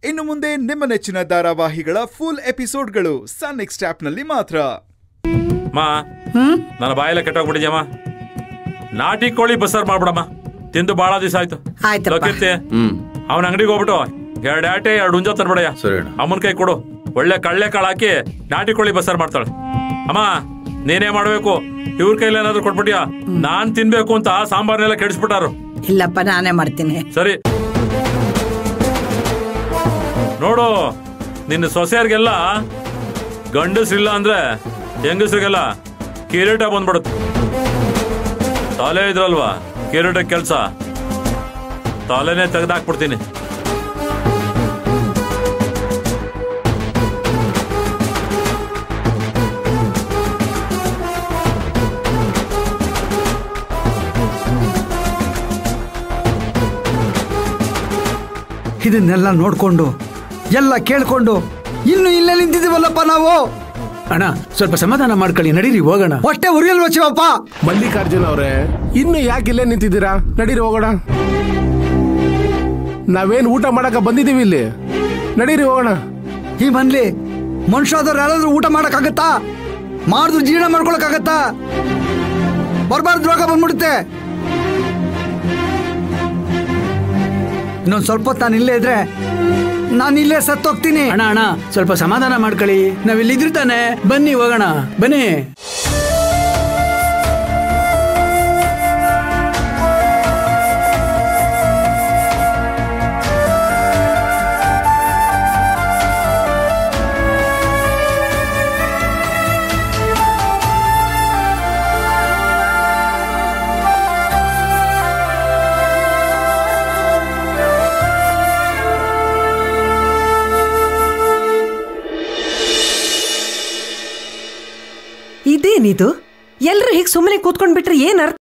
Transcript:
ಇನ್ನು ಮುಂದೆ ನಿಮ್ಮ ನೆಚ್ಚಿನ ಧಾರಾವಾಹಿಗಳ ಫುಲ್ ಎಪಿಸೋಡ್ಗಳು ಸನ್ ನೆಕ್ಸ್ಟ್ ಆಪ್ನಲ್ಲಿ ಮಾತ್ರ. ನನ್ನ ಬಾಯೆಲ್ಲ ಕೆಟ್ಟೋಗ್ಬಿಟ್ಟಿದ್ಯಮ್ಮ. ನಾಟಿ ಕೋಳಿ ಬಸ್ಸಾರು ಮಾಡ್ಬಿಡಮ್ಮ. ತಿಂದು ಬಹಳ ದಿವಸ ಆಯ್ತು. ಕೀರ್ತಿ, ಅವನ ಅಂಗಡಿಗೆ ಹೋಗ್ಬಿಟ್ಟು 2 ಆಟೆ 2 ಹುಂಜ ತರ್ಬೇಡಯ್ಯ. ಅಮ್ಮನ ಕೈ ಕೊಡು. ಒಳ್ಳೆ ಕಳ್ಳೆ ಕಾಳು ಹಾಕಿ ನಾಟಿ ಕೋಳಿ ಬಸ್ಸಾರು ಮಾಡ್ತಾಳೆ. ಅಮ್ಮ ನೀನೇ ಮಾಡ್ಬೇಕು. ಇವ್ರ ಕೈಲಿ ಏನಾದ್ರು ಕೊಟ್ಬಿಟ್ಯಾ? ನಾನ್ ತಿನ್ಬೇಕು ಅಂತ ಸಾಂಬಾರ್ನೆಲ್ಲ ಕೆಡಿಸ್ಬಿಟ್ಟಾರು. ಇಲ್ಲಪ್ಪ, ನಾನೇ ಮಾಡ್ತೀನಿ. ಸರಿ ನೋಡು, ನಿನ್ನ ಸೊಸೆಯರ್ಗೆಲ್ಲ ಗಂಡಸ್ರಿಲ್ಲ ಅಂದ್ರೆ ಹೆಂಗಸ್ರಿಗೆಲ್ಲ ಕಿರೀಟ ಬಂದ್ಬಿಡುತ್ತೆ. ತಲೆ ಇದ್ರಲ್ವಾ ಕಿರೀಟ ಕೆಲ್ಸ, ತಲೆನೇ ತೆಗೆದಾಕ್ಬಿಡ್ತೀನಿ. ಇದನ್ನೆಲ್ಲ ನೋಡ್ಕೊಂಡು ಎಲ್ಲ ಕೇಳ್ಕೊಂಡು ಇನ್ನು ಇಲ್ಲೇ ನಿಂತಿದ್ದೀವಲ್ಲಪ್ಪ ನಾವು. ಅಣ್ಣ ಸ್ವಲ್ಪ ಸಮಾಧಾನ ಮಾಡ್ಕೊಳ್ಳಿ, ನಡೀರಿ ಹೋಗೋಣ. ಹೊಟ್ಟೆ ಉರಿಯಲ್ವ ಶಿವಪ್ಪ? ಮಲ್ಲಿಕಾರ್ಜುನ್ ಅವರೇ, ಇನ್ನು ಯಾಕೆ ಇಲ್ಲೇ ನಿಂತಿದ್ದೀರಾ? ನಡೀರಿ ಹೋಗೋಣ. ನಾವೇನು ಊಟ ಮಾಡಕ ಬಂದಿದ್ದೀವಿ ಇಲ್ಲಿ. ನಡೀರಿ ಹೋಗೋಣ. ಈ ಮನ್ಲಿ ಮನುಷ್ಯದವ್ರು ಯಾರಾದ್ರೂ ಊಟ ಮಾಡಕ್ಕಾಗತ್ತಾ? ಮಾಡಿದ್ರು ಜೀರ್ಣ ಮಾಡ್ಕೊಳಕ್ಕಾಗತ್ತಾ? ಬರ್ಬಾರ್ದು ರೋಗ ಬಂದ್ಬಿಡುತ್ತೆ. ಇನ್ನೊಂದು ಸ್ವಲ್ಪ ಹೊತ್ತು ನಾನು ಇಲ್ಲೇ ಇದ್ರೆ ನಾನು ಇಲ್ಲೇ ಸತ್ತೋಗ್ತೀನಿ. ಅಣ್ಣ ಸ್ವಲ್ಪ ಸಮಾಧಾನ ಮಾಡ್ಕೊಳ್ಳಿ, ನಾವಿಲ್ಲಿದ್ರಿ ತಾನೆ. ಬನ್ನಿ ಹೋಗೋಣ, ಬನ್ನಿ. ಇದೇನಿದು? ಎಲ್ರು ಹೀಗೆ ಸುಮ್ಮನೆ ಕೂತ್ಕೊಂಡ್ಬಿಟ್ರೆ ಏನ್ ಅರ್ಥ?